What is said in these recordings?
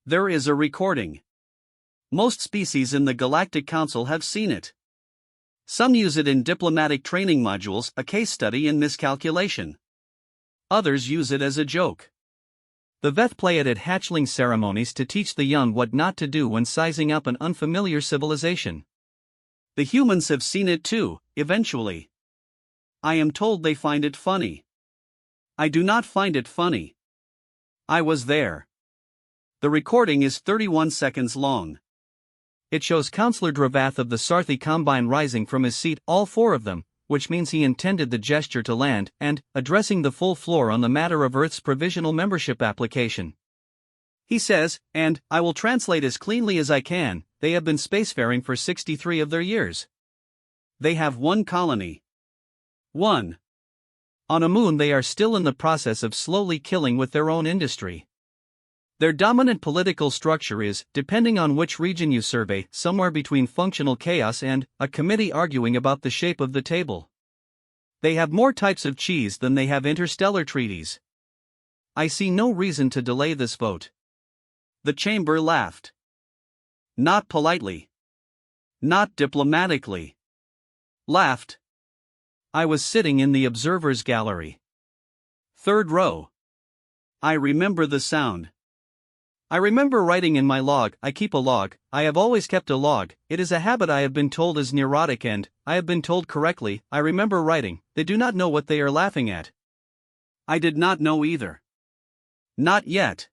There is a recording. Most species in the Galactic Council have seen it. Some use it in diplomatic training modules, a case study in miscalculation. Others use it as a joke. The Veth play it at hatchling ceremonies to teach the young what not to do when sizing up an unfamiliar civilization. The humans have seen it too, eventually. I am told they find it funny. I do not find it funny. I was there. The recording is 31 seconds long. It shows Counselor Dravath of the Sarthi Combine rising from his seat, all four of them, which means he intended the gesture to land, and addressing the full floor on the matter of Earth's provisional membership application. He says, and I will translate as cleanly as I can, they have been spacefaring for 63 of their years. They have one colony. One. On a moon they are still in the process of slowly killing with their own industry. Their dominant political structure is, depending on which region you survey, somewhere between functional chaos and a committee arguing about the shape of the table. They have more types of cheese than they have interstellar treaties. I see no reason to delay this vote. The chamber laughed. Not politely. Not diplomatically. Laughed. I was sitting in the observers' gallery. Third row. I remember the sound. I remember writing in my log. I keep a log. I have always kept a log. It is a habit I have been told is neurotic and, I have been told correctly, I remember writing, they do not know what they are laughing at. I did not know either. Not yet.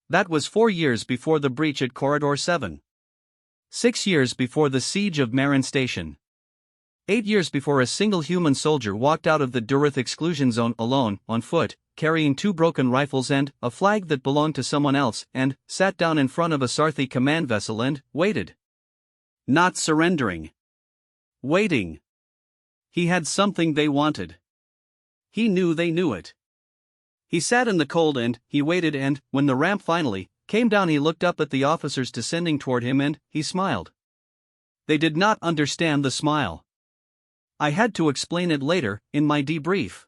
That was 4 years before the breach at Corridor 7. 6 years before the siege of Marin Station. 8 years before a single human soldier walked out of the Durith exclusion zone alone, on foot, carrying 2 broken rifles and a flag that belonged to someone else, and sat down in front of a Sarthi command vessel and waited. Not surrendering. Waiting. He had something they wanted. He knew they knew it. He sat in the cold and he waited, and when the ramp finally came down he looked up at the officers descending toward him and he smiled. They did not understand the smile. I had to explain it later, in my debrief.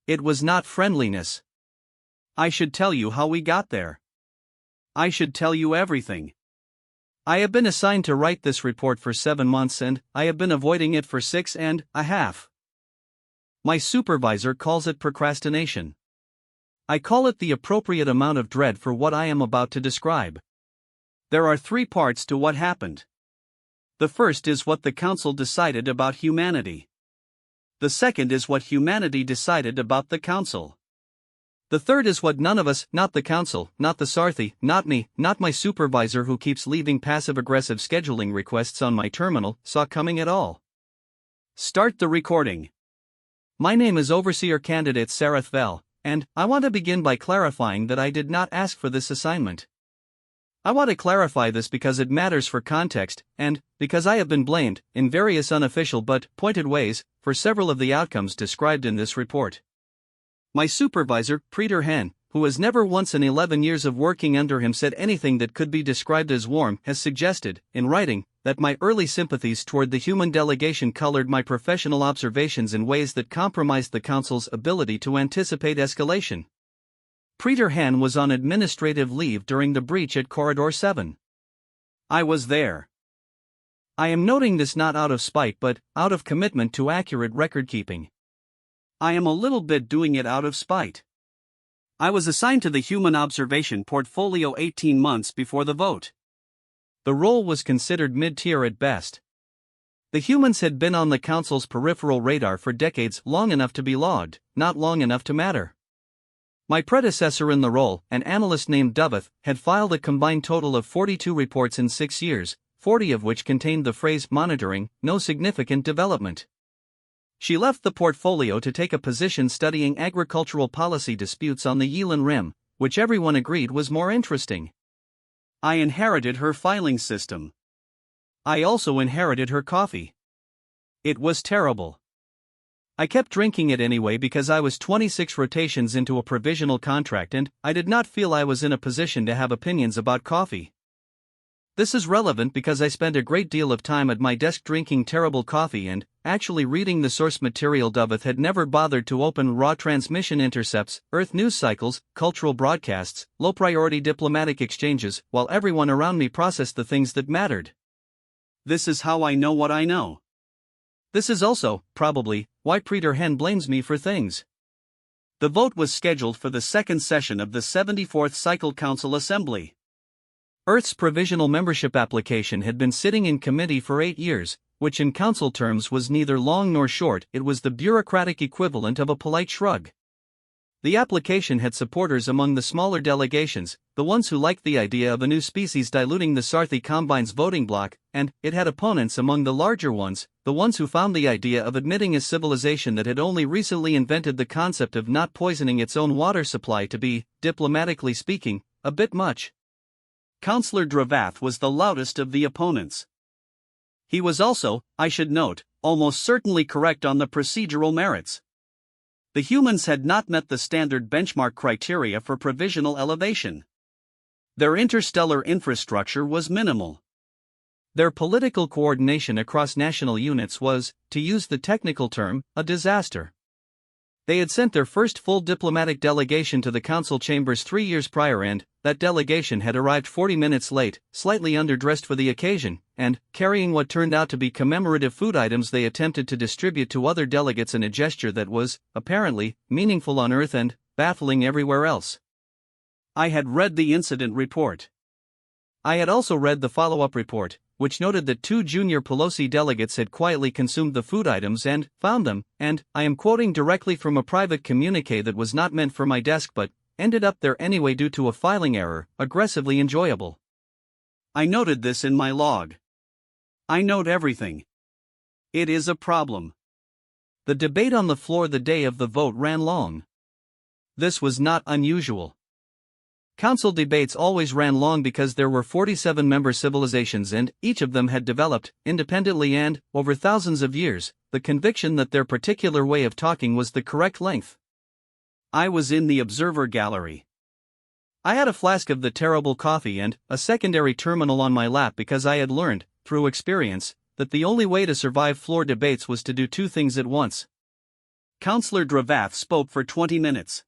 It was not friendliness. I should tell you how we got there. I should tell you everything. I have been assigned to write this report for 7 months and I have been avoiding it for 6.5. My supervisor calls it procrastination. I call it the appropriate amount of dread for what I am about to describe. There are 3 parts to what happened. The first is what the Council decided about humanity. The second is what humanity decided about the Council. The third is what none of us, not the Council, not the Sarthi, not me, not my supervisor who keeps leaving passive-aggressive scheduling requests on my terminal, saw coming at all. Start the recording. My name is Overseer Candidate Sarath Vel, and I want to begin by clarifying that I did not ask for this assignment. I want to clarify this because it matters for context, and because I have been blamed, in various unofficial but pointed ways, for several of the outcomes described in this report. My supervisor, Preeter Hen, who has never once in 11 years of working under him said anything that could be described as warm, has suggested, in writing, that my early sympathies toward the human delegation colored my professional observations in ways that compromised the Council's ability to anticipate escalation. Preeter Hen was on administrative leave during the breach at Corridor 7. I was there. I am noting this not out of spite but out of commitment to accurate record-keeping. I am a little bit doing it out of spite. I was assigned to the Human Observation Portfolio 18 months before the vote. The role was considered mid-tier at best. The humans had been on the Council's peripheral radar for decades, long enough to be logged, not long enough to matter. My predecessor in the role, an analyst named Doveth, had filed a combined total of 42 reports in 6 years, 40 of which contained the phrase monitoring, no significant development. She left the portfolio to take a position studying agricultural policy disputes on the Yelin Rim, which everyone agreed was more interesting. I inherited her filing system. I also inherited her coffee. It was terrible. I kept drinking it anyway because I was 26 rotations into a provisional contract and I did not feel I was in a position to have opinions about coffee. This is relevant because I spend a great deal of time at my desk drinking terrible coffee and, actually reading the source material. Doveth had never bothered to open raw transmission intercepts, Earth news cycles, cultural broadcasts, low-priority diplomatic exchanges, while everyone around me processed the things that mattered. This is how I know what I know. This is also, probably, why Peter Hen blames me for things. The vote was scheduled for the second session of the 74th Cycle Council Assembly. Earth's provisional membership application had been sitting in committee for 8 years, which in council terms was neither long nor short. It was the bureaucratic equivalent of a polite shrug. The application had supporters among the smaller delegations, the ones who liked the idea of a new species diluting the Sarthi Combine's voting bloc, and it had opponents among the larger ones, the ones who found the idea of admitting a civilization that had only recently invented the concept of not poisoning its own water supply to be, diplomatically speaking, a bit much. Councillor Dravath was the loudest of the opponents. He was also, I should note, almost certainly correct on the procedural merits. The humans had not met the standard benchmark criteria for provisional elevation. Their interstellar infrastructure was minimal. Their political coordination across national units was, to use the technical term, a disaster. They had sent their first full diplomatic delegation to the council chambers 3 years prior, and that delegation had arrived 40 minutes late, slightly underdressed for the occasion, and carrying what turned out to be commemorative food items they attempted to distribute to other delegates in a gesture that was, apparently, meaningful on Earth and baffling everywhere else. I had read the incident report. I had also read the follow-up report, which noted that 2 junior Pelosi delegates had quietly consumed the food items and found them, and I am quoting directly from a private communique that was not meant for my desk but ended up there anyway due to a filing error, aggressively enjoyable. I noted this in my log. I note everything. It is a problem. The debate on the floor the day of the vote ran long. This was not unusual. Council debates always ran long because there were 47 member civilizations and each of them had developed, independently and, over thousands of years, the conviction that their particular way of talking was the correct length. I was in the observer gallery. I had a flask of the terrible coffee and a secondary terminal on my lap because I had learned, through experience, that the only way to survive floor debates was to do 2 things at once. Councillor Dravath spoke for 20 minutes.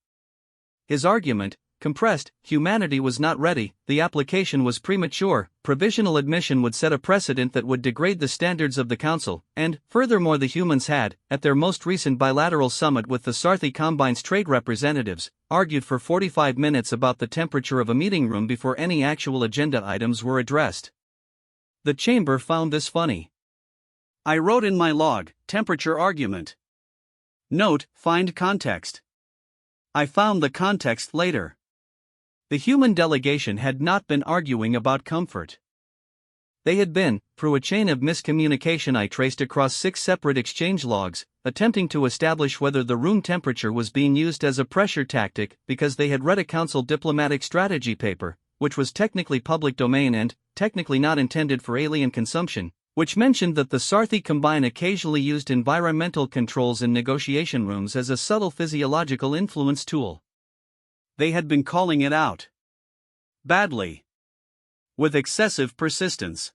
His argument, compressed, humanity was not ready, the application was premature, provisional admission would set a precedent that would degrade the standards of the council, and, furthermore, the humans had, at their most recent bilateral summit with the Sarthi Combine's trade representatives, argued for 45 minutes about the temperature of a meeting room before any actual agenda items were addressed. The chamber found this funny. I wrote in my log, temperature argument. Note, find context. I found the context later. The human delegation had not been arguing about comfort. They had been, through a chain of miscommunication I traced across 6 separate exchange logs, attempting to establish whether the room temperature was being used as a pressure tactic because they had read a council diplomatic strategy paper, which was technically public domain and, technically not intended for alien consumption, which mentioned that the Sarthi Combine occasionally used environmental controls in negotiation rooms as a subtle physiological influence tool. They had been calling it out. Badly. With excessive persistence.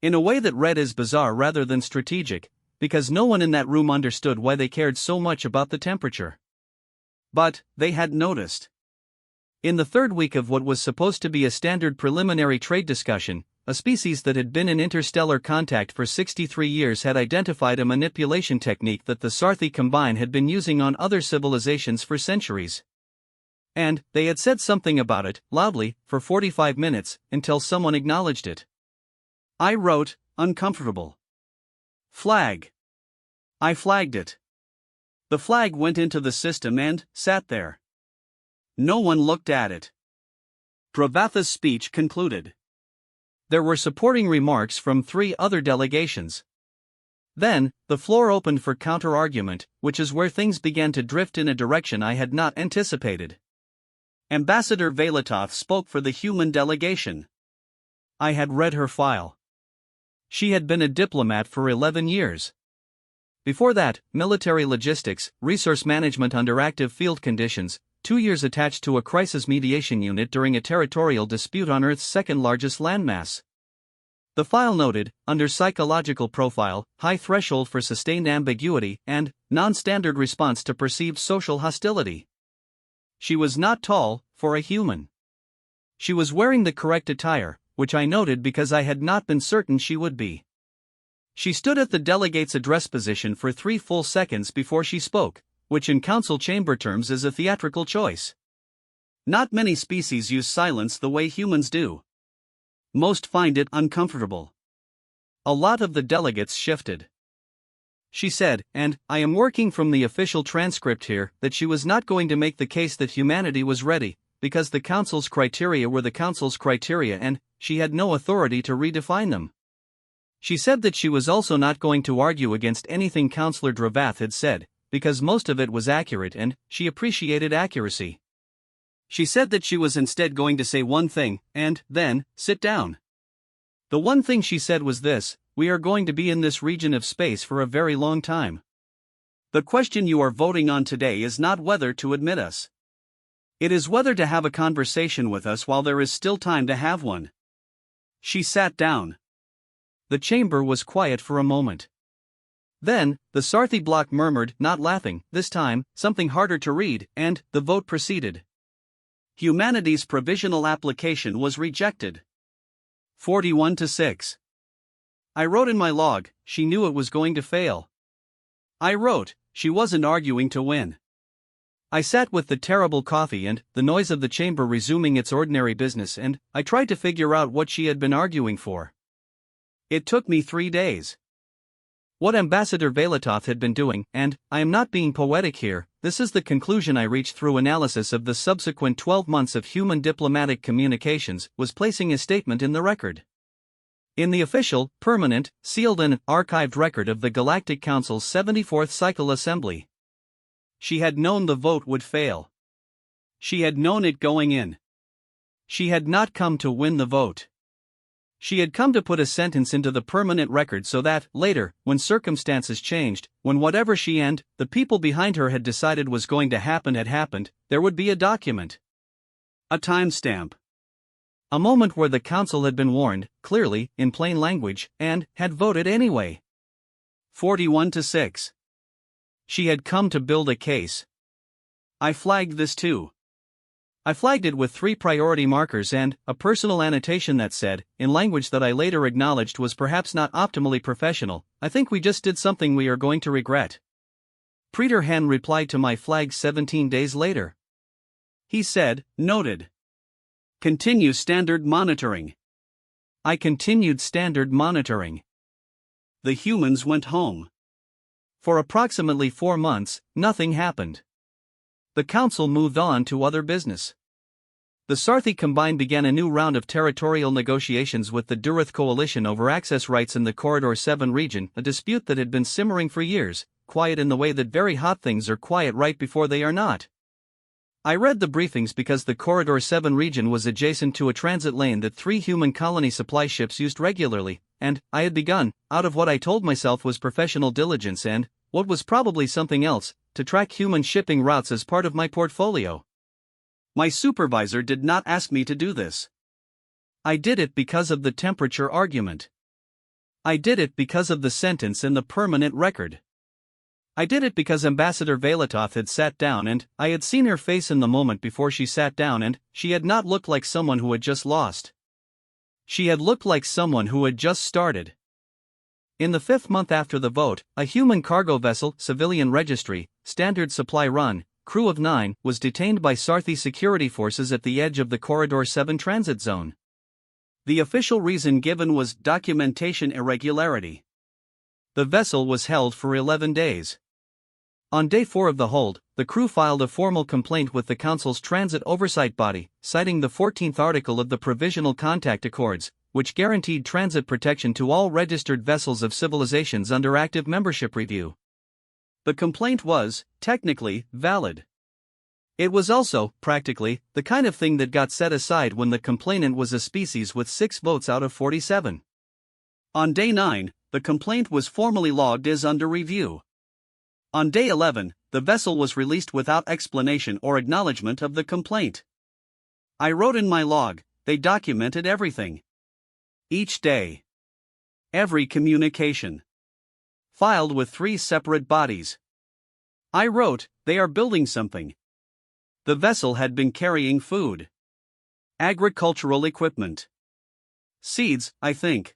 In a way that read as bizarre rather than strategic, because no one in that room understood why they cared so much about the temperature. But, they had noticed. In the 3rd week of what was supposed to be a standard preliminary trade discussion, a species that had been in interstellar contact for 63 years had identified a manipulation technique that the Sarthi Combine had been using on other civilizations for centuries. And, they had said something about it, loudly, for 45 minutes, until someone acknowledged it. I wrote, uncomfortable. Flag. I flagged it. The flag went into the system and sat there. No one looked at it. Dravath's speech concluded. There were supporting remarks from 3 other delegations. Then, the floor opened for counter-argument, which is where things began to drift in a direction I had not anticipated. Ambassador Velatov spoke for the human delegation. I had read her file. She had been a diplomat for 11 years. Before that, military logistics, resource management under active field conditions, 2 years attached to a crisis mediation unit during a territorial dispute on Earth's 2nd largest landmass, The file noted, under psychological profile, high threshold for sustained ambiguity, and non-standard response to perceived social hostility. She was not tall, for a human. She was wearing the correct attire, which I noted because I had not been certain she would be. She stood at the delegate's address position for 3 full seconds before she spoke, which in council chamber terms is a theatrical choice. Not many species use silence the way humans do. Most find it uncomfortable. A lot of the delegates shifted. She said, and I am working from the official transcript here, that she was not going to make the case that humanity was ready, because the council's criteria were the council's criteria and she had no authority to redefine them. She said that she was also not going to argue against anything Councillor Dravath had said, because most of it was accurate and she appreciated accuracy. She said that she was instead going to say one thing, and then sit down. The one thing she said was this: we are going to be in this region of space for a very long time. The question you are voting on today is not whether to admit us. It is whether to have a conversation with us while there is still time to have one. She sat down. The chamber was quiet for a moment. Then, the Sarthi block murmured, not laughing, this time, something harder to read, and the vote proceeded. Humanity's provisional application was rejected. 41-6. I wrote in my log, she knew it was going to fail. I wrote, she wasn't arguing to win. I sat with the terrible coffee and the noise of the chamber resuming its ordinary business, and I tried to figure out what she had been arguing for. It took me 3 days. What Ambassador Velatov had been doing, and I am not being poetic here, this is the conclusion I reached through analysis of the subsequent 12 months of human diplomatic communications, was placing a statement in the record. In the official, permanent, sealed and archived record of the Galactic Council's 74th Cycle Assembly. She had known the vote would fail. She had known it going in. She had not come to win the vote. She had come to put a sentence into the permanent record so that, later, when circumstances changed, when whatever she and the people behind her had decided was going to happen had happened, there would be a document. A timestamp. A moment where the council had been warned, clearly, in plain language, and had voted anyway. 41-6. She had come to build a case. I flagged this too. I flagged it with 3 priority markers and a personal annotation that said, in language that I later acknowledged was perhaps not optimally professional, I think we just did something we are going to regret. Peter Han replied to my flag 17 days later. He said, noted. Continue standard monitoring. I continued standard monitoring. The humans went home. For approximately 4 months, nothing happened. The council moved on to other business. The Sarthi Combine began a new round of territorial negotiations with the Durath Coalition over access rights in the Corridor 7 region, a dispute that had been simmering for years, quiet in the way that very hot things are quiet right before they are not. I read the briefings because the Corridor 7 region was adjacent to a transit lane that 3 human colony supply ships used regularly, and I had begun, out of what I told myself was professional diligence and, what was probably something else, to track human shipping routes as part of my portfolio. My supervisor did not ask me to do this. I did it because of the temperature argument. I did it because of the sentence in the permanent record. I did it because Ambassador Velatov had sat down and I had seen her face in the moment before she sat down, and she had not looked like someone who had just lost. She had looked like someone who had just started. In the 5th month after the vote, a human cargo vessel, civilian registry, standard supply run, crew of 9, was detained by Sarthi security forces at the edge of the Corridor 7 transit zone. The official reason given was documentation irregularity. The vessel was held for 11 days. On day 4 of the hold, the crew filed a formal complaint with the Council's transit oversight body, citing the 14th article of the Provisional Contact Accords, which guaranteed transit protection to all registered vessels of civilizations under active membership review. The complaint was, technically, valid. It was also, practically, the kind of thing that got set aside when the complainant was a species with 6 votes out of 47. On day 9, the complaint was formally logged as under review. On day 11, the vessel was released without explanation or acknowledgement of the complaint. I wrote in my log, they documented everything. Each day. Every communication. Filed with 3 separate bodies. I wrote, they are building something. The vessel had been carrying food. Agricultural equipment. Seeds, I think.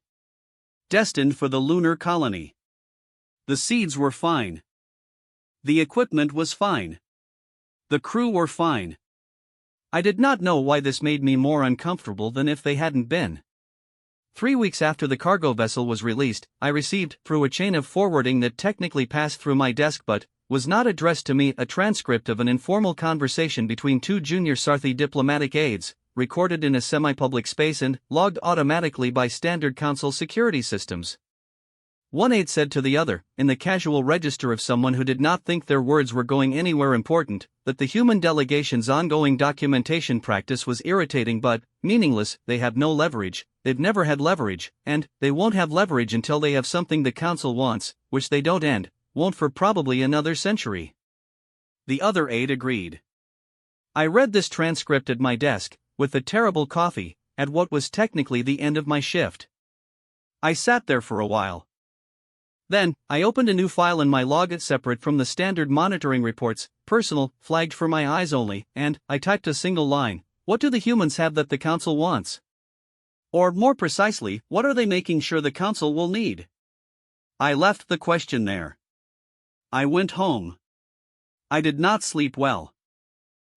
Destined for the lunar colony. The seeds were fine. The equipment was fine. The crew were fine. I did not know why this made me more uncomfortable than if they hadn't been. 3 weeks after the cargo vessel was released, I received, through a chain of forwarding that technically passed through my desk but was not addressed to me, a transcript of an informal conversation between 2 junior Sarthi diplomatic aides, recorded in a semi-public space and logged automatically by standard council security systems. One aide said to the other, in the casual register of someone who did not think their words were going anywhere important, that the human delegation's ongoing documentation practice was irritating but meaningless. They have no leverage, they've never had leverage, and they won't have leverage until they have something the council wants, which they don't and won't for probably another century. The other aide agreed. I read this transcript at my desk, with the terrible coffee, at what was technically the end of my shift. I sat there for a while. Then, I opened a new file in my log separate from the standard monitoring reports, personal, flagged for my eyes only, and I typed a single line: what do the humans have that the council wants? Or more precisely, what are they making sure the council will need? I left the question there. I went home. I did not sleep well.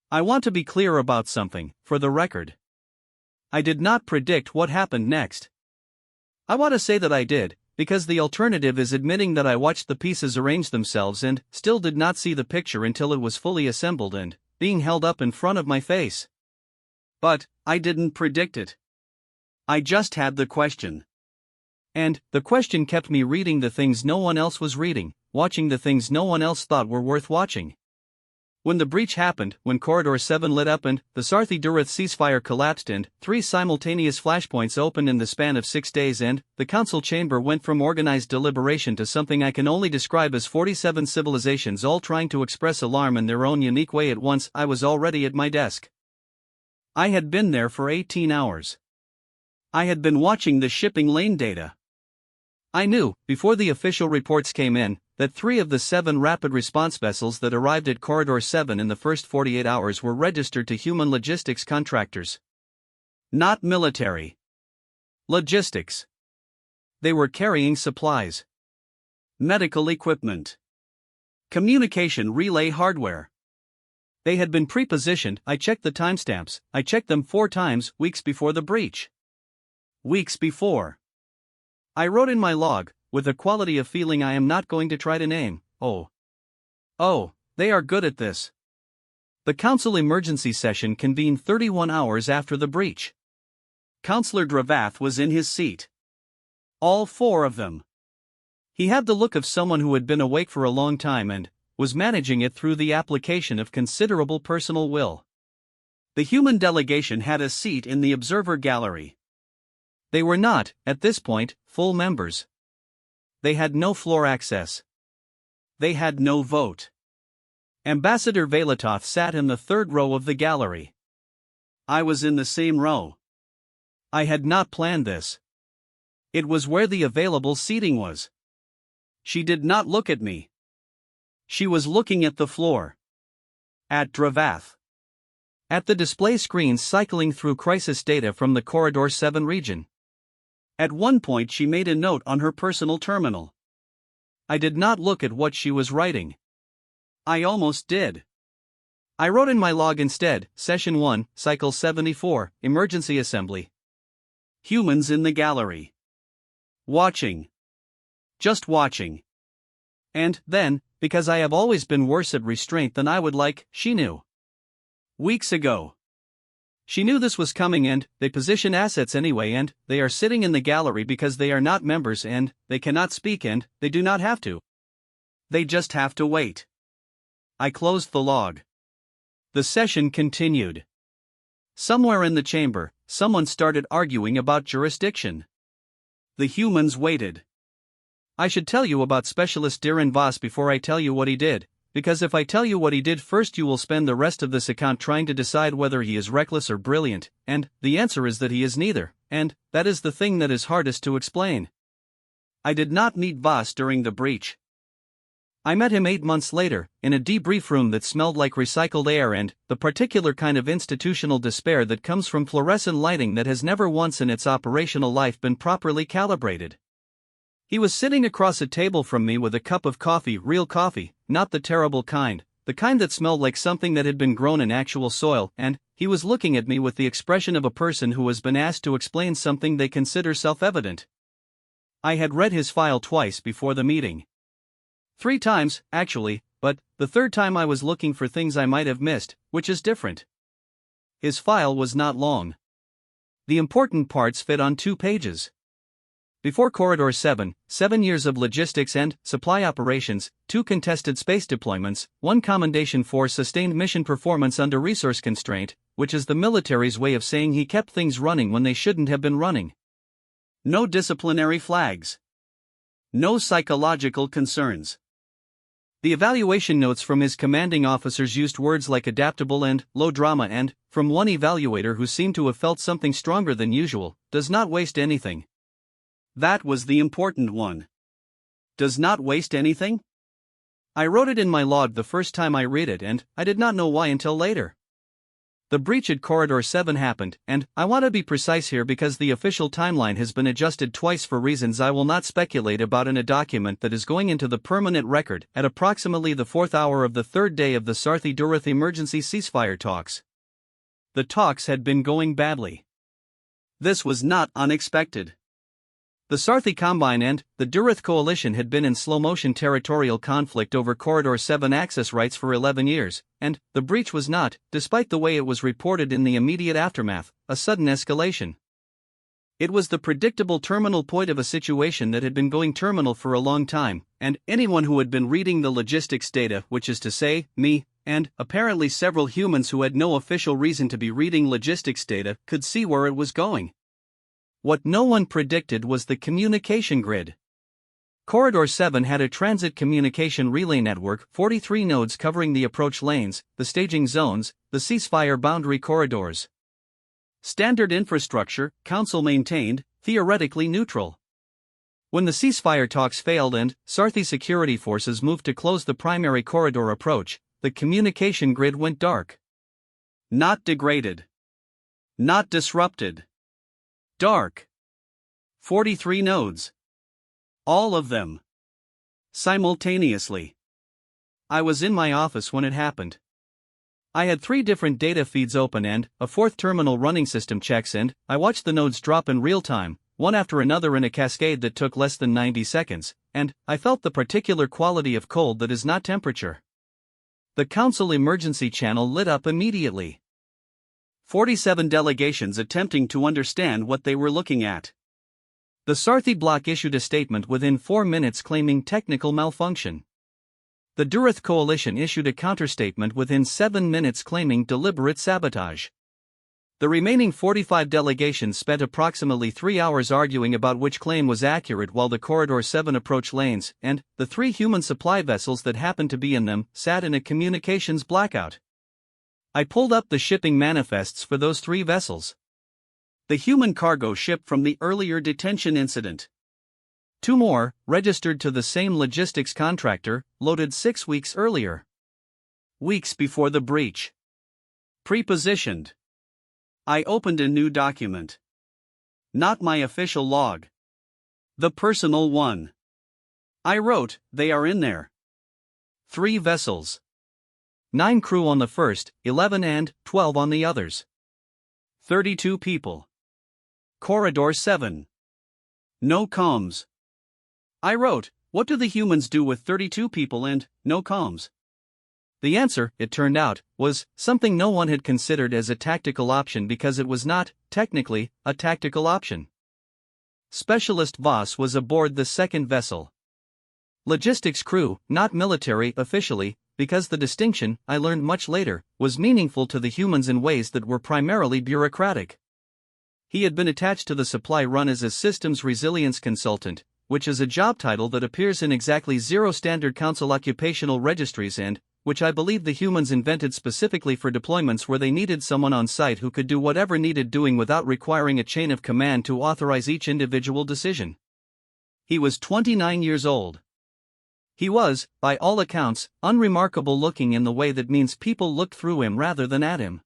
I want to be clear about something, for the record. I did not predict what happened next. I want to say that I did, because the alternative is admitting that I watched the pieces arrange themselves and still did not see the picture until it was fully assembled and being held up in front of my face. But I didn't predict it. I just had the question. And the question kept me reading the things no one else was reading, watching the things no one else thought were worth watching. When the breach happened, when Corridor 7 lit up and the Sarthi Durath ceasefire collapsed and 3 simultaneous flashpoints opened in the span of 6 days and the council chamber went from organized deliberation to something I can only describe as 47 civilizations all trying to express alarm in their own unique way at once, I was already at my desk. I had been there for 18 hours. I had been watching the shipping lane data. I knew, before the official reports came in, that 3 of the 7 rapid response vessels that arrived at Corridor 7 in the first 48 hours were registered to human logistics contractors. Not military. Logistics. They were carrying supplies. Medical equipment. Communication relay hardware. They had been pre-positioned. I checked the timestamps. I checked them 4 times, weeks before the breach. Weeks before. I wrote in my log, with a quality of feeling I am not going to try to name, oh, they are good at this. The council emergency session convened 31 hours after the breach. Councillor Dravath was in his seat. All 4 of them. He had the look of someone who had been awake for a long time and was managing it through the application of considerable personal will. The human delegation had a seat in the observer gallery. They were not, at this point, full members. They had no floor access. They had no vote. Ambassador Velatov sat in the 3rd row of the gallery. I was in the same row. I had not planned this. It was where the available seating was. She did not look at me. She was looking at the floor. At Dravath. At the display screens cycling through crisis data from the Corridor 7 region. At one point she made a note on her personal terminal. I did not look at what she was writing. I almost did. I wrote in my log instead, Session 1, Cycle 74, Emergency Assembly. Humans in the gallery. Watching. Just watching. And then, because I have always been worse at restraint than I would like, she knew. Weeks ago. She knew this was coming and they position assets anyway and they are sitting in the gallery because they are not members and they cannot speak and they do not have to. They just have to wait. I closed the log. The session continued. Somewhere in the chamber, someone started arguing about jurisdiction. The humans waited. I should tell you about Specialist Darren Voss before I tell you what he did. Because if I tell you what he did first you will spend the rest of this account trying to decide whether he is reckless or brilliant, and the answer is that he is neither, and that is the thing that is hardest to explain. I did not meet Voss during the breach. I met him 8 months later, in a debrief room that smelled like recycled air and the particular kind of institutional despair that comes from fluorescent lighting that has never once in its operational life been properly calibrated. He was sitting across a table from me with a cup of coffee, real coffee, not the terrible kind, the kind that smelled like something that had been grown in actual soil, and he was looking at me with the expression of a person who has been asked to explain something they consider self-evident. I had read his file twice before the meeting. 3 times, actually, but the third time I was looking for things I might have missed, which is different. His file was not long. The important parts fit on 2 pages. Before Corridor 7, 7 years of logistics and supply operations, 2 contested space deployments, 1 commendation for sustained mission performance under resource constraint, which is the military's way of saying he kept things running when they shouldn't have been running. No disciplinary flags. No psychological concerns. The evaluation notes from his commanding officers used words like adaptable and low drama, and, from one evaluator who seemed to have felt something stronger than usual, does not waste anything. That was the important one. Does not waste anything? I wrote it in my log the first time I read it, and I did not know why until later. The breach at Corridor 7 happened, and I want to be precise here because the official timeline has been adjusted twice for reasons I will not speculate about in a document that is going into the permanent record at approximately the 4th hour of the 3rd day of the Sarthi-Durith emergency ceasefire talks. The talks had been going badly. This was not unexpected. The Sarthi Combine and the Durith Coalition had been in slow-motion territorial conflict over Corridor 7 access rights for 11 years, and the breach was not, despite the way it was reported in the immediate aftermath, a sudden escalation. It was the predictable terminal point of a situation that had been going terminal for a long time, and anyone who had been reading the logistics data, which is to say, me, and apparently several humans who had no official reason to be reading logistics data, could see where it was going. What no one predicted was the communication grid. Corridor 7 had a transit communication relay network, 43 nodes covering the approach lanes, the staging zones, the ceasefire boundary corridors. Standard infrastructure, Council maintained, theoretically neutral. When the ceasefire talks failed and Sarthi security forces moved to close the primary corridor approach, the communication grid went dark. Not degraded. Not disrupted. Dark. 43 nodes. All of them. Simultaneously. I was in my office when it happened. I had 3 different data feeds open and a 4th terminal running system checks, and I watched the nodes drop in real time, one after another in a cascade that took less than 90 seconds, and I felt the particular quality of cold that is not temperature. The Council emergency channel lit up immediately. 47 delegations attempting to understand what they were looking at. The Sarthi bloc issued a statement within 4 minutes claiming technical malfunction. The Durith Coalition issued a counterstatement within 7 minutes claiming deliberate sabotage. The remaining 45 delegations spent approximately 3 hours arguing about which claim was accurate, while the Corridor 7 approach lanes, and the 3 human supply vessels that happened to be in them, sat in a communications blackout. I pulled up the shipping manifests for those 3 vessels. The human cargo ship from the earlier detention incident. 2 more, registered to the same logistics contractor, loaded 6 weeks earlier. Weeks before the breach. Prepositioned. I opened a new document. Not my official log. The personal one. I wrote, they are in there. 3 vessels. 9 crew on the first, 11 and 12 on the others. 32 people. Corridor 7. No comms. I wrote, what do the humans do with 32 people and no comms? The answer, it turned out, was something no one had considered as a tactical option because it was not, technically, a tactical option. Specialist Voss was aboard the 2nd vessel. Logistics crew, not military officially, because the distinction, I learned much later, was meaningful to the humans in ways that were primarily bureaucratic. He had been attached to the supply run as a systems resilience consultant, which is a job title that appears in exactly 0 standard council occupational registries and which I believe the humans invented specifically for deployments where they needed someone on site who could do whatever needed doing without requiring a chain of command to authorize each individual decision. He was 29 years old. He was, by all accounts, unremarkable looking in the way that means people looked through him rather than at him.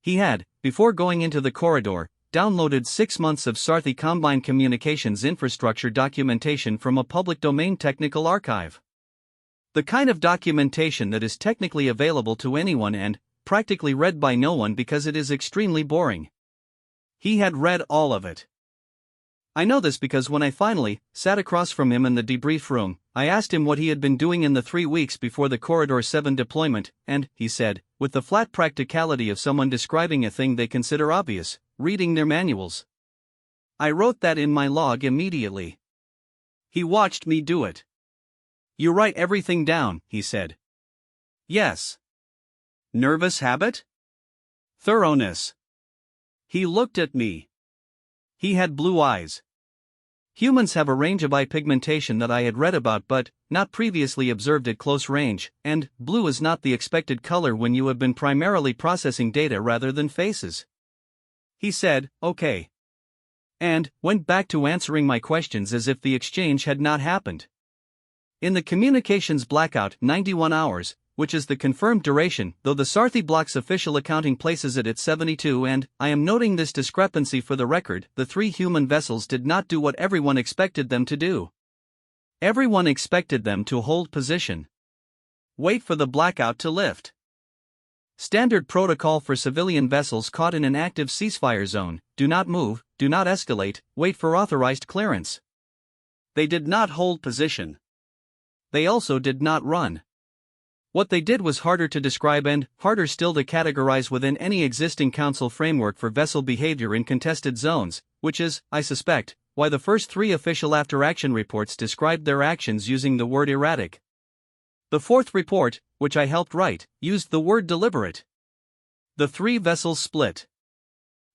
He had, before going into the corridor, downloaded 6 months of Sarthi Combine Communications infrastructure documentation from a public domain technical archive. The kind of documentation that is technically available to anyone and practically read by no one because it is extremely boring. He had read all of it. I know this because when I finally sat across from him in the debrief room, I asked him what he had been doing in the 3 weeks before the Corridor 7 deployment, and, he said, with the flat practicality of someone describing a thing they consider obvious, reading their manuals. I wrote that in my log immediately. He watched me do it. You write everything down, he said. Yes. Nervous habit? Thoroughness. He looked at me. He had blue eyes. Humans have a range of eye pigmentation that I had read about but not previously observed at close range, and blue is not the expected color when you have been primarily processing data rather than faces. He said, okay. And went back to answering my questions as if the exchange had not happened. In the communications blackout, 91 hours, which is the confirmed duration, though the Sarthi block's official accounting places it at 72, and I am noting this discrepancy for the record, the 3 human vessels did not do what everyone expected them to do. Everyone expected them to hold position. Wait for the blackout to lift. Standard protocol for civilian vessels caught in an active ceasefire zone: do not move, do not escalate, wait for authorized clearance. They did not hold position. They also did not run. What they did was harder to describe and harder still to categorize within any existing council framework for vessel behavior in contested zones, which is, I suspect, why the first 3 official after-action reports described their actions using the word erratic. The 4th report, which I helped write, used the word deliberate. The 3 vessels split.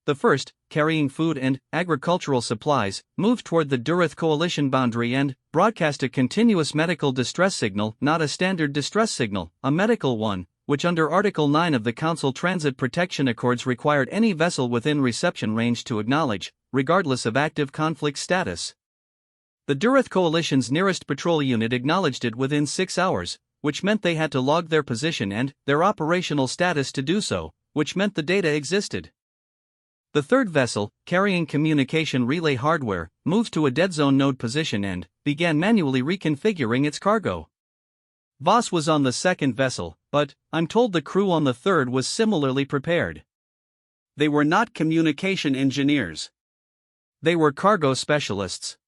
The first, carrying food and agricultural supplies, moved toward the Durith coalition boundary and broadcast a continuous medical distress signal, not a standard distress signal, a medical one, which under Article 9 of the Council Transit Protection Accords required any vessel within reception range to acknowledge, regardless of active conflict status. The Durith coalition's nearest patrol unit acknowledged it within 6 hours, which meant they had to log their position and their operational status to do so, which meant the data existed. The third vessel, carrying communication relay hardware, moved to a dead zone node position and began manually reconfiguring its cargo. Voss was on the second vessel, but I'm told the crew on the third was similarly prepared. They were not communication engineers. They were cargo specialists.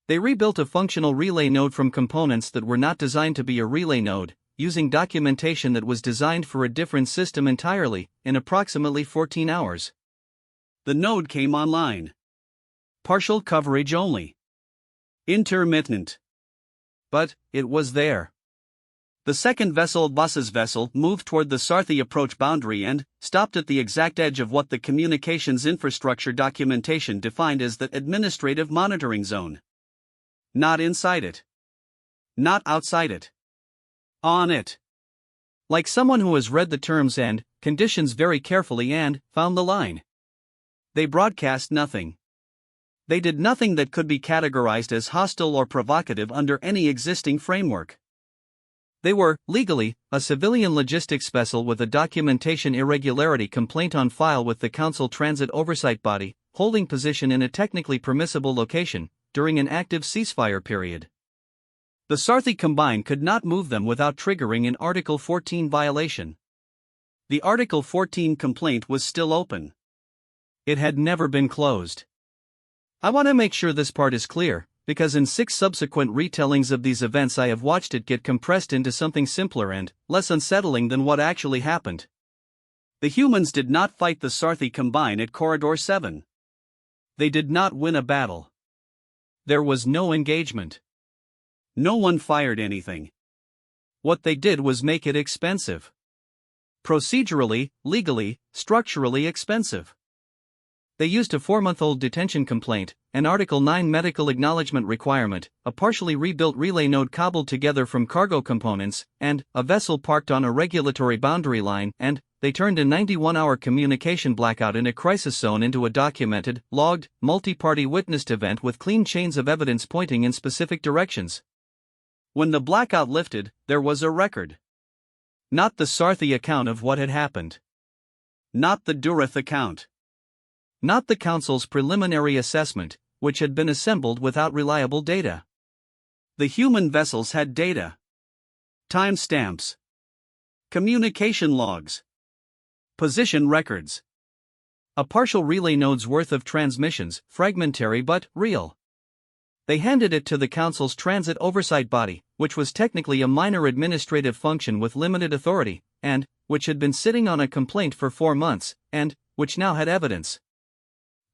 They rebuilt a functional relay node from components that were not designed to be a relay node, using documentation that was designed for a different system entirely, in approximately 14 hours. The node came online. Partial coverage only. Intermittent. But it was there. The second vessel, Voss's vessel, moved toward the Sarthi approach boundary and stopped at the exact edge of what the communications infrastructure documentation defined as the administrative monitoring zone. Not inside it. Not outside it. On it. Like someone who has read the terms and conditions very carefully and found the line. They broadcast nothing. They did nothing that could be categorized as hostile or provocative under any existing framework. They were, legally, a civilian logistics vessel with a documentation irregularity complaint on file with the Council Transit Oversight Body, holding position in a technically permissible location, during an active ceasefire period. The Sarthi Combine could not move them without triggering an Article 14 violation. The Article 14 complaint was still open. It had never been closed. I want to make sure this part is clear, because in 6 subsequent retellings of these events I have watched it get compressed into something simpler and less unsettling than what actually happened. The humans did not fight the Sarthi Combine at Corridor 7. They did not win a battle. There was no engagement. No one fired anything. What they did was make it expensive. Procedurally, legally, structurally expensive. They used a 4-month-old detention complaint, an Article 9 medical acknowledgement requirement, a partially rebuilt relay node cobbled together from cargo components, and a vessel parked on a regulatory boundary line, and they turned a 91-hour communication blackout in a crisis zone into a documented, logged, multi-party witnessed event with clean chains of evidence pointing in specific directions. When the blackout lifted, there was a record. Not the Sarthi account of what had happened. Not the Durath account. Not the Council's preliminary assessment, which had been assembled without reliable data. The human vessels had data. Timestamps. Communication logs. Position records. A partial relay node's worth of transmissions, fragmentary but real. They handed it to the Council's transit oversight body, which was technically a minor administrative function with limited authority, and which had been sitting on a complaint for 4 months, and which now had evidence.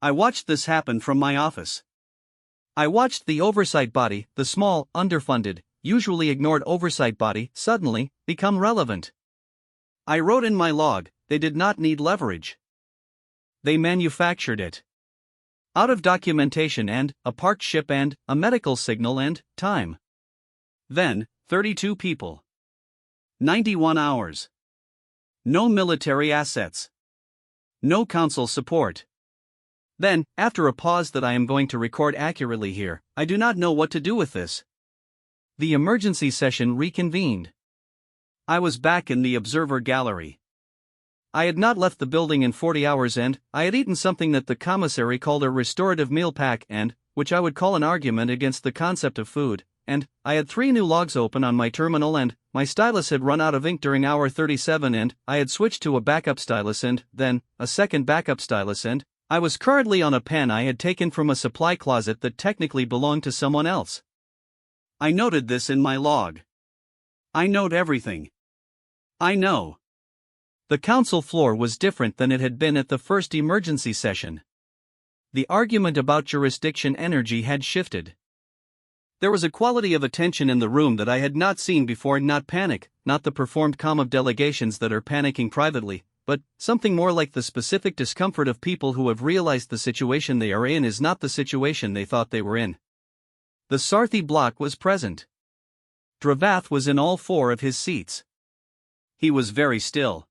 I watched this happen from my office. I watched the oversight body, the small, underfunded, usually ignored oversight body, suddenly become relevant. I wrote in my log, they did not need leverage. They manufactured it. Out of documentation and a parked ship and a medical signal and time. Then, 32 people. 91 hours. No military assets. No council support. Then, after a pause that I am going to record accurately here, I do not know what to do with this. The emergency session reconvened. I was back in the observer gallery. I had not left the building in 40 hours and I had eaten something that the commissary called a restorative meal pack and, which I would call an argument against the concept of food, and I had 3 new logs open on my terminal and my stylus had run out of ink during hour 37 and I had switched to a backup stylus and then a second backup stylus and I was currently on a pen I had taken from a supply closet that technically belonged to someone else. I noted this in my log. I note everything. I know. The council floor was different than it had been at the first emergency session. The argument about jurisdiction energy had shifted. There was a quality of attention in the room that I had not seen before, not panic, not the performed calm of delegations that are panicking privately, but something more like the specific discomfort of people who have realized the situation they are in is not the situation they thought they were in. The Sarthi block was present. Dravath was in all 4 of his seats. He was very still.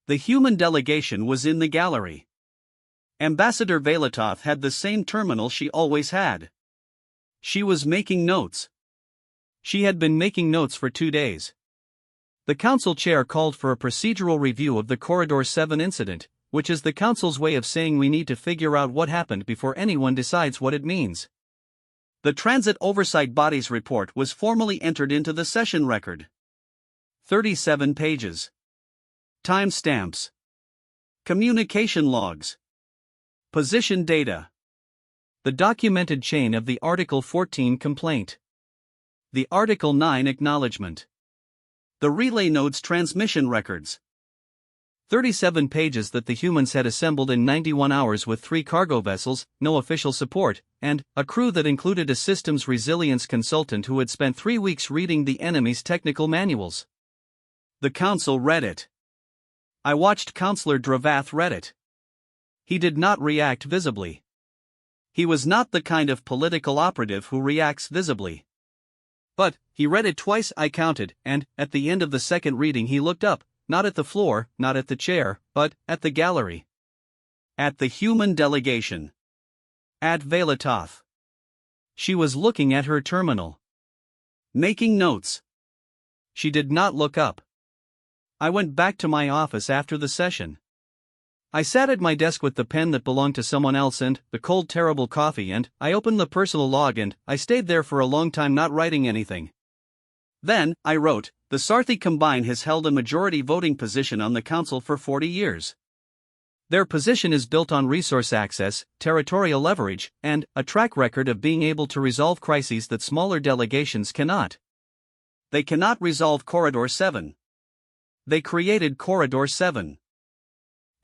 The human delegation was in the gallery. Ambassador Velatov had the same terminal she always had. She was making notes. She had been making notes for 2 days. The council chair called for a procedural review of the Corridor 7 incident, which is the council's way of saying we need to figure out what happened before anyone decides what it means. The Transit Oversight Body's report was formally entered into the session record. 37 pages. Timestamps. Communication logs. Position data. The documented chain of the Article 14 complaint. The Article 9 acknowledgement. The relay node's transmission records. 37 pages that the humans had assembled in 91 hours with 3 cargo vessels, no official support, and a crew that included a systems resilience consultant who had spent 3 weeks reading the enemy's technical manuals. The council read it. I watched Councillor Dravath read it. He did not react visibly. He was not the kind of political operative who reacts visibly. But he read it twice, I counted, and at the end of the second reading he looked up, not at the floor, not at the chair, but at the gallery. At the human delegation. At Velatov. She was looking at her terminal. Making notes. She did not look up. I went back to my office after the session. I sat at my desk with the pen that belonged to someone else and the cold terrible coffee and I opened the personal log and I stayed there for a long time not writing anything. Then, I wrote, the Sarthi Combine has held a majority voting position on the council for 40 years. Their position is built on resource access, territorial leverage, and a track record of being able to resolve crises that smaller delegations cannot. They cannot resolve Corridor 7. They created Corridor 7.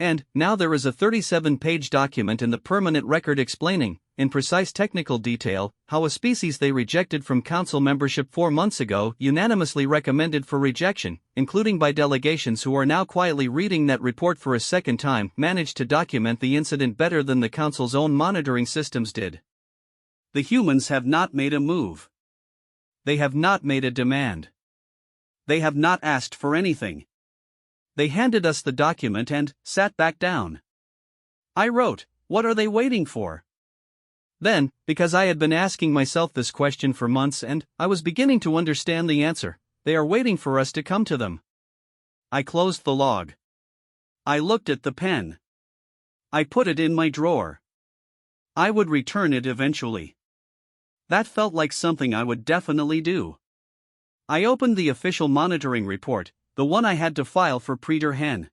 And now there is a 37-page document in the permanent record explaining, in precise technical detail, how a species they rejected from council membership 4 months ago unanimously recommended for rejection, including by delegations who are now quietly reading that report for a second time, managed to document the incident better than the council's own monitoring systems did. The humans have not made a move. They have not made a demand. They have not asked for anything. They handed us the document and sat back down. I wrote, "What are they waiting for?" Then, because I had been asking myself this question for months and I was beginning to understand the answer, they are waiting for us to come to them. I closed the log. I looked at the pen. I put it in my drawer. I would return it eventually. That felt like something I would definitely do. I opened the official monitoring report, the one I had to file for Peter Hen.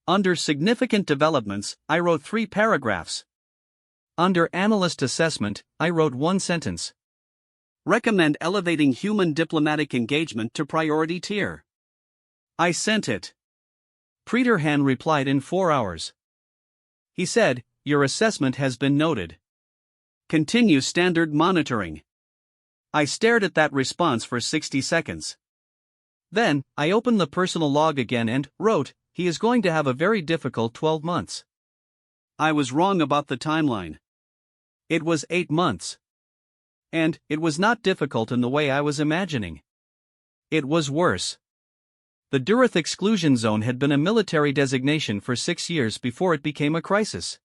Under significant developments, I wrote 3 paragraphs. Under analyst assessment, I wrote 1 sentence. Recommend elevating human diplomatic engagement to priority tier. I sent it. Peter Hen replied in 4 hours. He said, "Your assessment has been noted. Continue standard monitoring." I stared at that response for 60 seconds. Then, I opened the personal log again and wrote, "He is going to have a very difficult 12 months. I was wrong about the timeline. It was 8 months. And it was not difficult in the way I was imagining. It was worse. The Durath exclusion zone had been a military designation for 6 years before it became a crisis.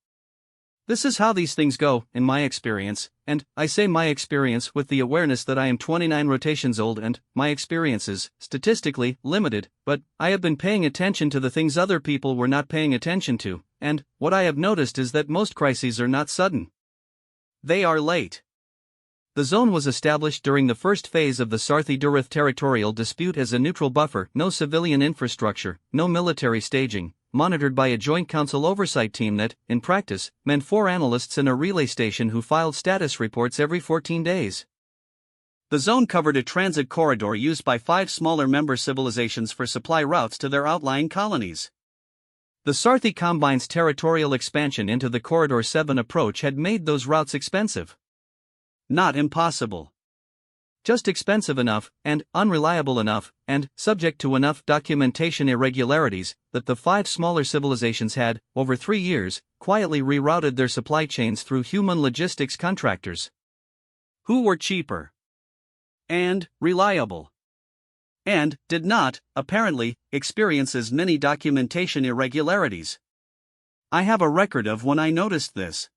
This is how these things go, in my experience, and I say my experience with the awareness that I am 29 rotations old and my experience is, statistically, limited, but I have been paying attention to the things other people were not paying attention to, and what I have noticed is that most crises are not sudden. They are late. The zone was established during the first phase of the Sarthi-Durath territorial dispute as a neutral buffer, no civilian infrastructure, no military staging, monitored by a joint council oversight team that, in practice, meant 4 analysts in a relay station who filed status reports every 14 days. The zone covered a transit corridor used by 5 smaller member civilizations for supply routes to their outlying colonies. The Sarthi Combine's territorial expansion into the Corridor 7 approach had made those routes expensive. Not impossible. Just expensive enough, and unreliable enough, and subject to enough documentation irregularities, that the 5 smaller civilizations had, over 3 years, quietly rerouted their supply chains through human logistics contractors. Who were cheaper. And reliable. And did not, apparently, experience as many documentation irregularities. I have a record of when I noticed this.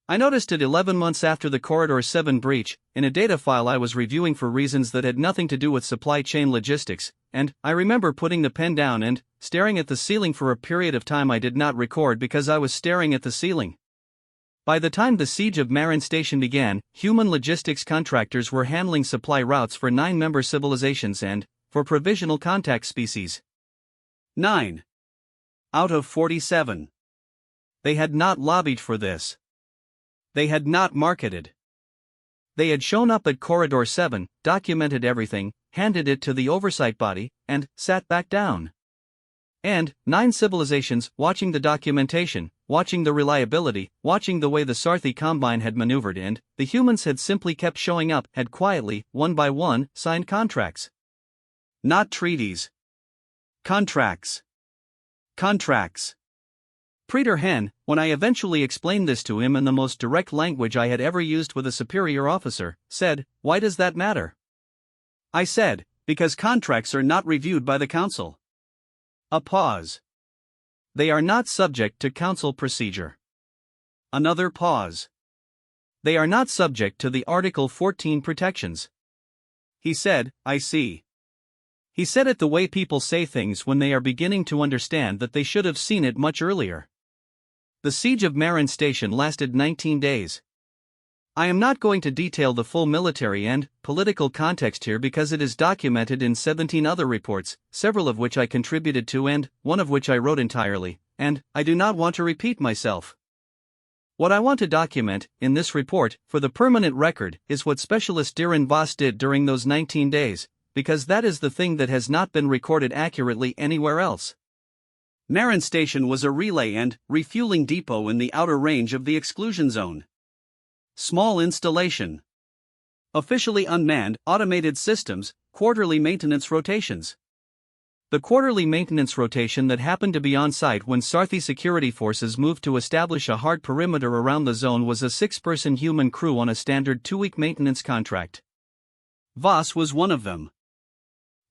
I noticed it 11 months after the Corridor 7 breach, in a data file I was reviewing for reasons that had nothing to do with supply chain logistics, and I remember putting the pen down and staring at the ceiling for a period of time I did not record because I was staring at the ceiling. By the time the siege of Marin Station began, human logistics contractors were handling supply routes for 9 member civilizations and, for provisional contact species, 9 out of 47. They had not lobbied for this. They had not marketed. They had shown up at Corridor 7, documented everything, handed it to the oversight body, and sat back down. And 9 civilizations watching the documentation, watching the reliability, watching the way the Sarthi Combine had maneuvered, and the humans had simply kept showing up, had quietly, one by one, signed contracts. Not treaties. Contracts. Contracts. Peter Hen, when I eventually explained this to him in the most direct language I had ever used with a superior officer, said, "Why does that matter?" I said, "Because contracts are not reviewed by the council." A pause. They are not subject to council procedure. Another pause. They are not subject to the Article 14 protections. He said, "I see." He said it the way people say things when they are beginning to understand that they should have seen it much earlier. The siege of Marin Station lasted 19 days. I am not going to detail the full military and political context here because it is documented in 17 other reports, several of which I contributed to and one of which I wrote entirely, and I do not want to repeat myself. What I want to document, in this report, for the permanent record, is what Specialist Diren Voss did during those 19 days, because that is the thing that has not been recorded accurately anywhere else. Marin Station was a relay and refueling depot in the outer range of the exclusion zone. Small installation. Officially unmanned, automated systems, quarterly maintenance rotations. The quarterly maintenance rotation that happened to be on site when Sarthi security forces moved to establish a hard perimeter around the zone was a 6-person human crew on a standard 2-week maintenance contract. Voss was one of them.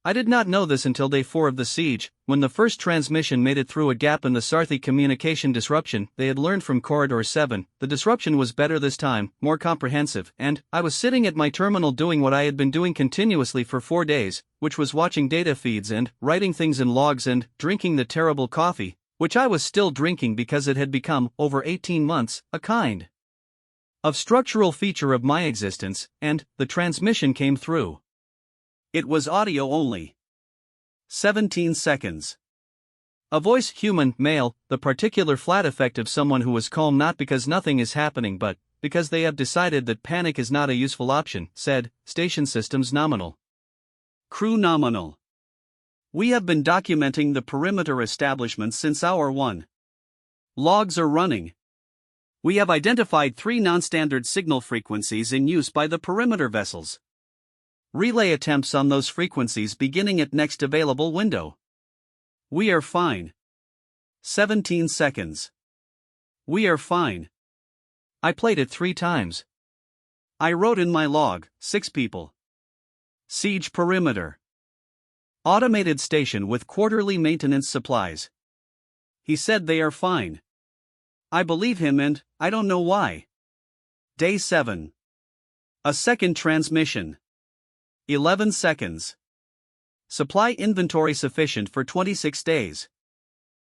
I did not know this until day 4 of the siege, when the first transmission made it through a gap in the Sarthi communication disruption they had learned from Corridor 7. The disruption was better this time, more comprehensive, and I was sitting at my terminal doing what I had been doing continuously for 4 days, which was watching data feeds and writing things in logs and drinking the terrible coffee, which I was still drinking because it had become, over 18 months, a kind of structural feature of my existence, and the transmission came through. It was audio only. 17 seconds. A voice, human, male, the particular flat effect of someone who is calm not because nothing is happening but because they have decided that panic is not a useful option, said, Station systems nominal. Crew nominal. We have been documenting the perimeter establishment since hour 1. Logs are running. We have identified 3 non-standard signal frequencies in use by the perimeter vessels. Relay attempts on those frequencies beginning at next available window. We are fine. 17 seconds. We are fine. I played it 3 times. I wrote in my log, 6 people. Siege perimeter. Automated station with quarterly maintenance supplies. He said they are fine. I believe him and I don't know why. Day 7. A second transmission. 11 seconds. Supply inventory sufficient for 26 days.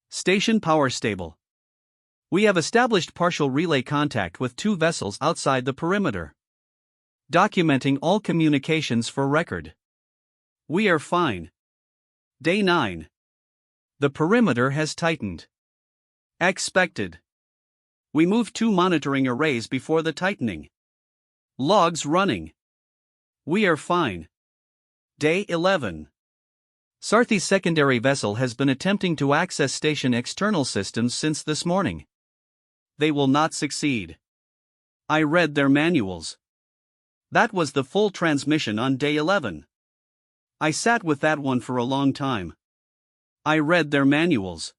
Station power stable. We have established partial relay contact with 2 vessels outside the perimeter. Documenting all communications for record. We are fine. Day 9. The perimeter has tightened. Expected. We moved 2 monitoring arrays before the tightening. Logs running. We are fine. Day 11. Sarthi's secondary vessel has been attempting to access station external systems since this morning. They will not succeed. I read their manuals. That was the full transmission on day 11. I sat with that one for a long time. I read their manuals.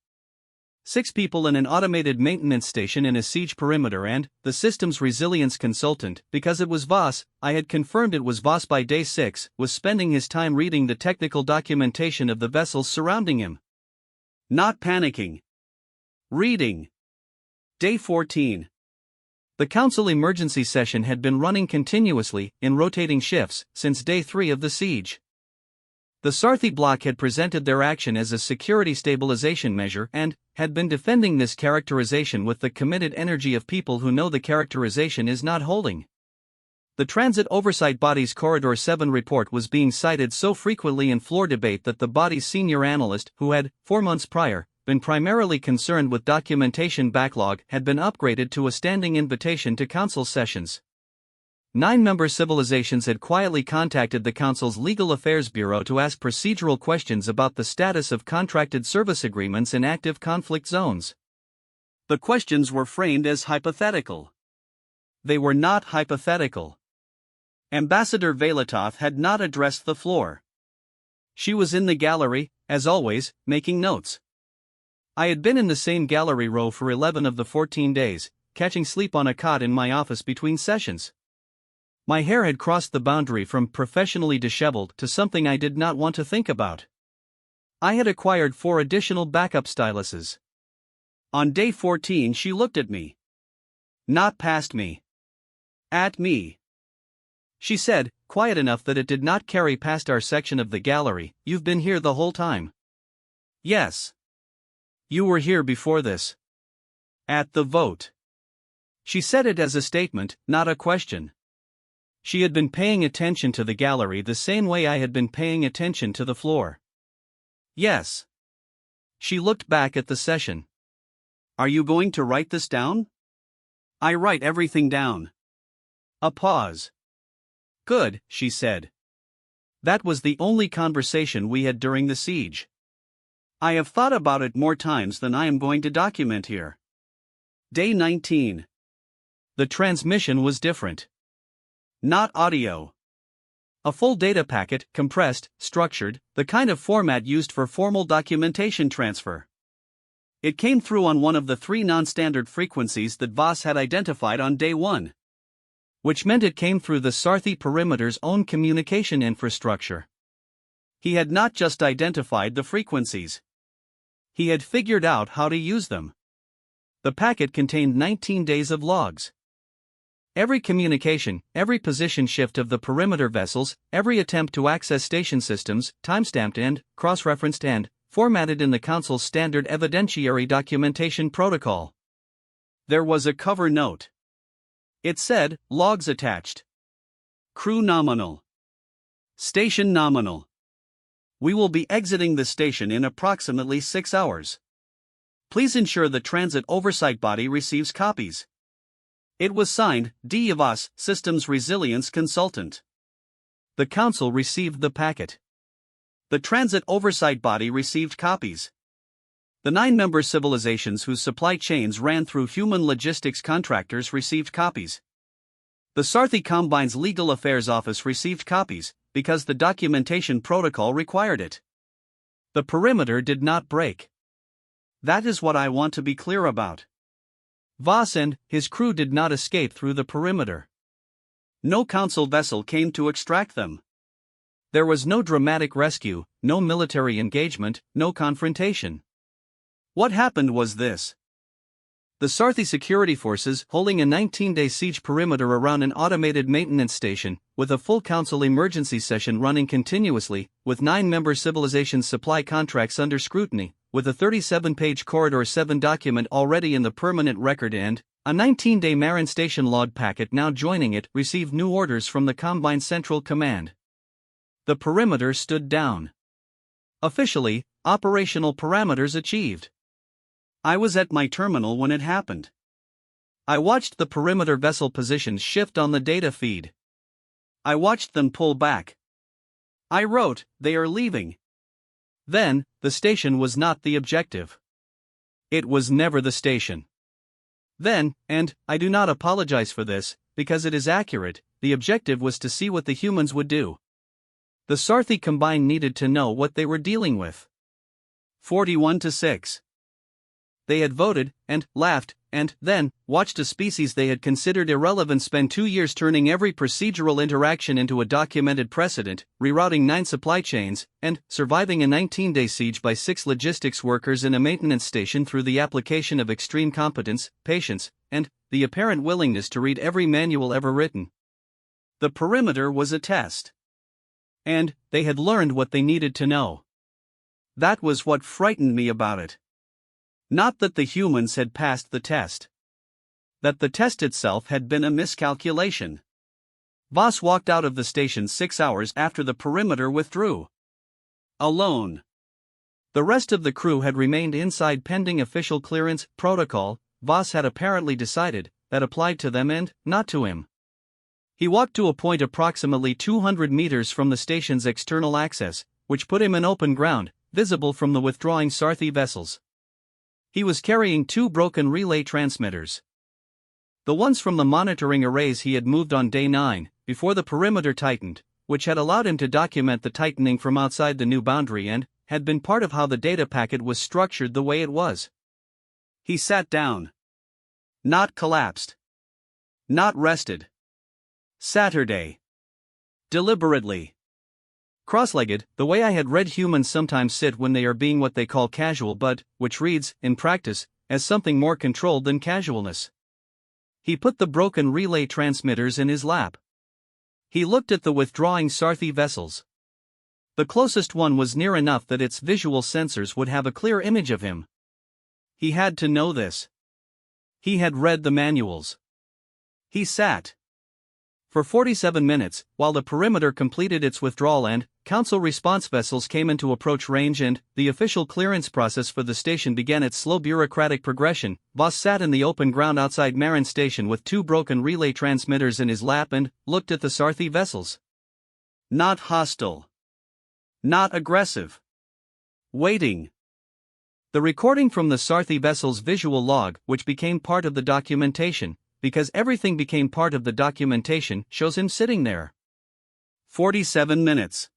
6 people in an automated maintenance station in a siege perimeter and the system's resilience consultant, because it was Voss, I had confirmed it was Voss by day 6, was spending his time reading the technical documentation of the vessels surrounding him. Not panicking. Reading. Day 14. The council emergency session had been running continuously, in rotating shifts, since day 3 of the siege. The Sarthi bloc had presented their action as a security stabilization measure and had been defending this characterization with the committed energy of people who know the characterization is not holding. The Transit Oversight Body's Corridor 7 report was being cited so frequently in floor debate that the body's senior analyst, who had, 4 months prior, been primarily concerned with documentation backlog, had been upgraded to a standing invitation to council sessions. 9 member civilizations had quietly contacted the Council's Legal Affairs Bureau to ask procedural questions about the status of contracted service agreements in active conflict zones. The questions were framed as hypothetical. They were not hypothetical. Ambassador Velatov had not addressed the floor. She was in the gallery, as always, making notes. I had been in the same gallery row for 11 of the 14 days, catching sleep on a cot in my office between sessions. My hair had crossed the boundary from professionally disheveled to something I did not want to think about. I had acquired 4 additional backup styluses. On day 14 she looked at me. Not past me. At me. She said, quiet enough that it did not carry past our section of the gallery, "You've been here the whole time." Yes. You were here before this. At the vote. She said it as a statement, not a question. She had been paying attention to the gallery the same way I had been paying attention to the floor. Yes. She looked back at the session. Are you going to write this down? I write everything down. A pause. Good, she said. That was the only conversation we had during the siege. I have thought about it more times than I am going to document here. Day 19. The transmission was different. Not audio. A full data packet, compressed, structured, the kind of format used for formal documentation transfer. It came through on one of the 3 non-standard frequencies that Voss had identified on day 1. Which meant it came through the Sarthi perimeter's own communication infrastructure. He had not just identified the frequencies. He had figured out how to use them. The packet contained 19 days of logs. Every communication, every position shift of the perimeter vessels, every attempt to access station systems, timestamped and cross-referenced and formatted in the Council's standard evidentiary documentation protocol. There was a cover note. It said, "Logs attached. Crew nominal. Station nominal. We will be exiting the station in approximately 6 hours. Please ensure the Transit Oversight Body receives copies." It was signed, D. Voss, Systems Resilience Consultant. The Council received the packet. The Transit Oversight Body received copies. The 9-member civilizations whose supply chains ran through human logistics contractors received copies. The Sarthi Combine's Legal Affairs Office received copies, because the documentation protocol required it. The perimeter did not break. That is what I want to be clear about. Voss and his crew did not escape through the perimeter. No Council vessel came to extract them. There was no dramatic rescue, no military engagement, no confrontation. What happened was this. The Sarthi security forces holding a 19-day siege perimeter around an automated maintenance station, with a full Council emergency session running continuously, with 9-member civilizations supply contracts under scrutiny, with a 37-page Corridor 7 document already in the permanent record and a 19-day Marin Station log packet now joining it, received new orders from the Combine Central Command. The perimeter stood down. Officially, operational parameters achieved. I was at my terminal when it happened. I watched the perimeter vessel positions shift on the data feed. I watched them pull back. I wrote, "They are leaving." Then, the station was not the objective. It was never the station. Then, and I do not apologize for this, because it is accurate, the objective was to see what the humans would do. The Sarthi Combine needed to know what they were dealing with. 41-6. They had voted, and laughed, and then watched a species they had considered irrelevant spend 2 years turning every procedural interaction into a documented precedent, rerouting 9 supply chains, and surviving a 19-day siege by 6 logistics workers in a maintenance station through the application of extreme competence, patience, and the apparent willingness to read every manual ever written. The perimeter was a test. And they had learned what they needed to know. That was what frightened me about it. Not that the humans had passed the test. That the test itself had been a miscalculation. Voss walked out of the station 6 hours after the perimeter withdrew. Alone. The rest of the crew had remained inside pending official clearance protocol, Voss had apparently decided, that applied to them and not to him. He walked to a point approximately 200 meters from the station's external access, which put him in open ground, visible from the withdrawing Sarthi vessels. He was carrying 2 broken relay transmitters. The ones from the monitoring arrays he had moved on day 9, before the perimeter tightened, which had allowed him to document the tightening from outside the new boundary and had been part of how the data packet was structured the way it was. He sat down. Not collapsed. Not rested. Saturday. Deliberately. Cross-legged, the way I had read humans sometimes sit when they are being what they call casual but, which reads, in practice, as something more controlled than casualness. He put the broken relay transmitters in his lap. He looked at the withdrawing Sarthi vessels. The closest one was near enough that its visual sensors would have a clear image of him. He had to know this. He had read the manuals. He sat. For 47 minutes, while the perimeter completed its withdrawal and Council response vessels came into approach range and the official clearance process for the station began its slow bureaucratic progression, Voss sat in the open ground outside Marin Station with 2 broken relay transmitters in his lap and looked at the Sarthi vessels. Not hostile. Not aggressive. Waiting. The recording from the Sarthi vessel's visual log, which became part of the documentation, because everything became part of the documentation, shows him sitting there. 47 minutes.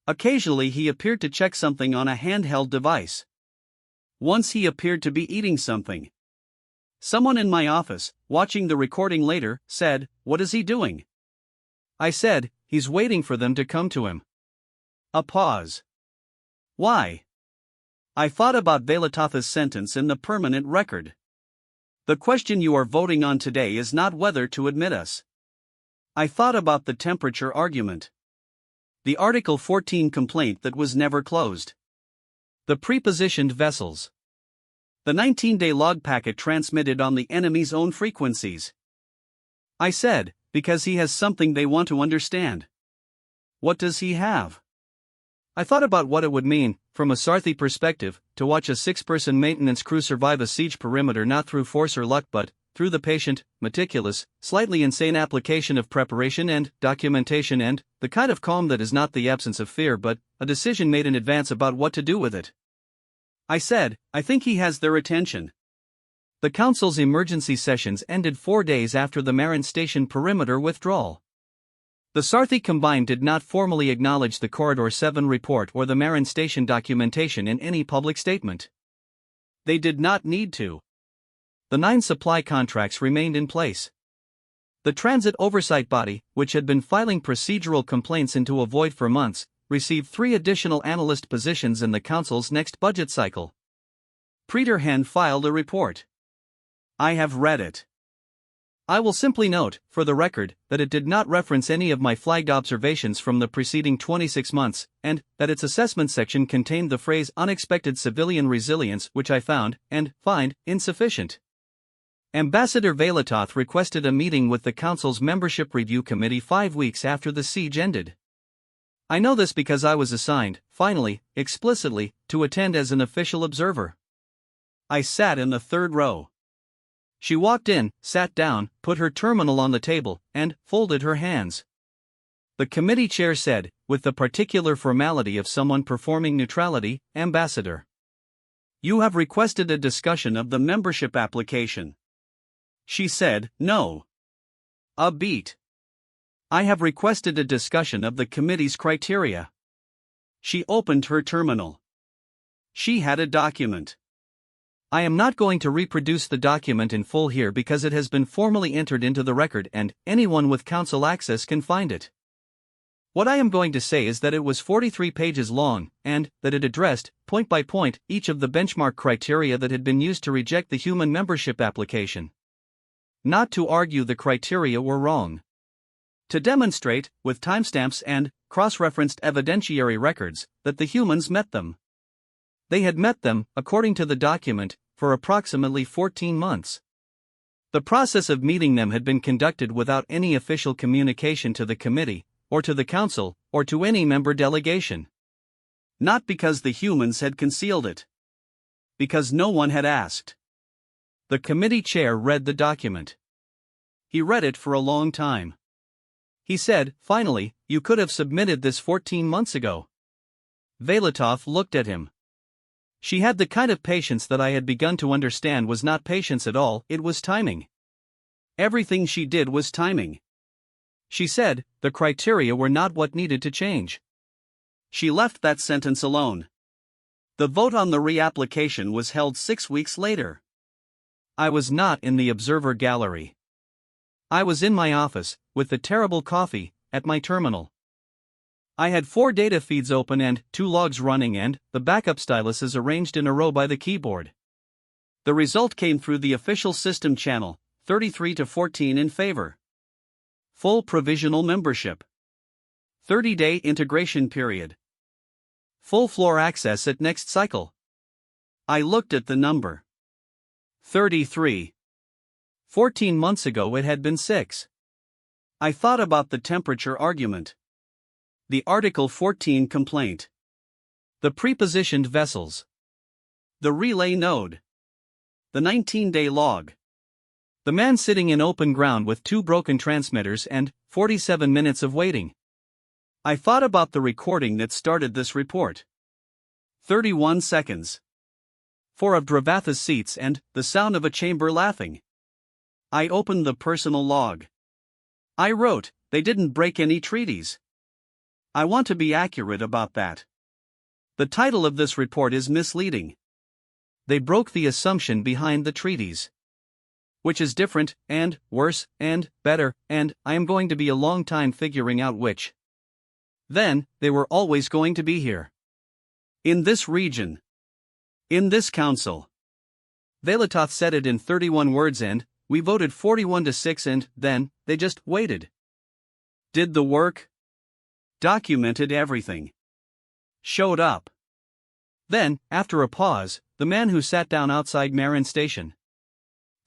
Occasionally he appeared to check something on a handheld device. Once he appeared to be eating something. Someone in my office, watching the recording later, said, "What is he doing?" I said, "He's waiting for them to come to him." A pause. Why? I thought about Velatoth's sentence in the permanent record. The question you are voting on today is not whether to admit us. I thought about the temperature argument. The Article 14 complaint that was never closed. The prepositioned vessels. The 19-day log packet transmitted on the enemy's own frequencies. I said, because he has something they want to understand. What does he have? I thought about what it would mean, from a Sarthi perspective, to watch a 6-person maintenance crew survive a siege perimeter not through force or luck but through the patient, meticulous, slightly insane application of preparation and documentation and the kind of calm that is not the absence of fear but a decision made in advance about what to do with it. I said, I think he has their attention. The Council's emergency sessions ended 4 days after the Marin Station perimeter withdrawal. The Sarthi Combined did not formally acknowledge the Corridor 7 report or the Marin Station documentation in any public statement. They did not need to. The 9 supply contracts remained in place. The Transit Oversight Body, which had been filing procedural complaints into a void for months, received 3 additional analyst positions in the Council's next budget cycle. Peterhan filed a report. I have read it. I will simply note, for the record, that it did not reference any of my flagged observations from the preceding 26 months, and that its assessment section contained the phrase unexpected civilian resilience, which I found, and find, insufficient. Ambassador Velatoth requested a meeting with the Council's Membership Review Committee 5 weeks after the siege ended. I know this because I was assigned, finally, explicitly, to attend as an official observer. I sat in the 3rd row. She walked in, sat down, put her terminal on the table, and folded her hands. The committee chair said, with the particular formality of someone performing neutrality, Ambassador, you have requested a discussion of the membership application. She said, no. A beat. I have requested a discussion of the committee's criteria. She opened her terminal. She had a document. I am not going to reproduce the document in full here because it has been formally entered into the record and anyone with council access can find it. What I am going to say is that it was 43 pages long, and that it addressed, point by point, each of the benchmark criteria that had been used to reject the human membership application. Not to argue the criteria were wrong. To demonstrate, with timestamps and cross-referenced evidentiary records, that the humans met them. They had met them, according to the document, for approximately 14 months. The process of meeting them had been conducted without any official communication to the committee, or to the council, or to any member delegation. Not because the humans had concealed it. Because no one had asked. The committee chair read the document. He read it for a long time. He said, finally, you could have submitted this 14 months ago. Velatoth looked at him. She had the kind of patience that I had begun to understand was not patience at all, it was timing. Everything she did was timing. She said, the criteria were not what needed to change. She left that sentence alone. The vote on the reapplication was held 6 weeks later. I was not in the observer gallery. I was in my office, with the terrible coffee, at my terminal. I had 4 data feeds open and 2 logs running and the backup styluses arranged in a row by the keyboard. The result came through the official system channel, 33 to 14 in favor. Full provisional membership. 30-day integration period. Full floor access at next cycle. I looked at the number. 33. 14 months ago it had been 6. I thought about the temperature argument. The Article 14 complaint. The prepositioned vessels. The relay node. The 19-day log. The man sitting in open ground with 2 broken transmitters and 47 minutes of waiting. I thought about the recording that started this report. 31 seconds. 4 of Dravatha's seats and the sound of a chamber laughing. I opened the personal log. I wrote, they didn't break any treaties. I want to be accurate about that. The title of this report is misleading. They broke the assumption behind the treaties. Which is different, and worse, and better, and I am going to be a long time figuring out which. Then, they were always going to be here. In this region. In this council. Velatoth said it in 31 words and, we voted 41-6 and, then, they just waited. Did the work. Documented everything. Showed up. Then, after a pause, the man who sat down outside Marin Station.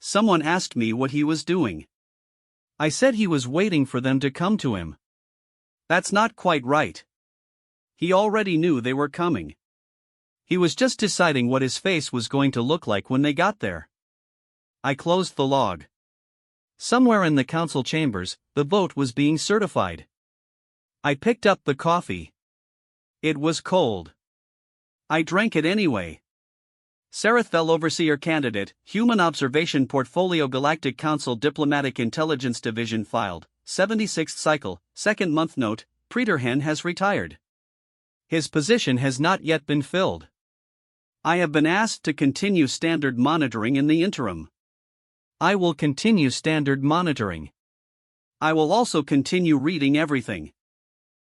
Someone asked me what he was doing. I said he was waiting for them to come to him. That's not quite right. He already knew they were coming. He was just deciding what his face was going to look like when they got there. I closed the log. Somewhere in the council chambers, the vote was being certified. I picked up the coffee. It was cold. I drank it anyway. Sarathel Overseer Candidate, Human Observation Portfolio Galactic Council Diplomatic Intelligence Division filed, 76th cycle, 2nd month note, Preterhen has retired. His position has not yet been filled. I have been asked to continue standard monitoring in the interim. I will continue standard monitoring. I will also continue reading everything.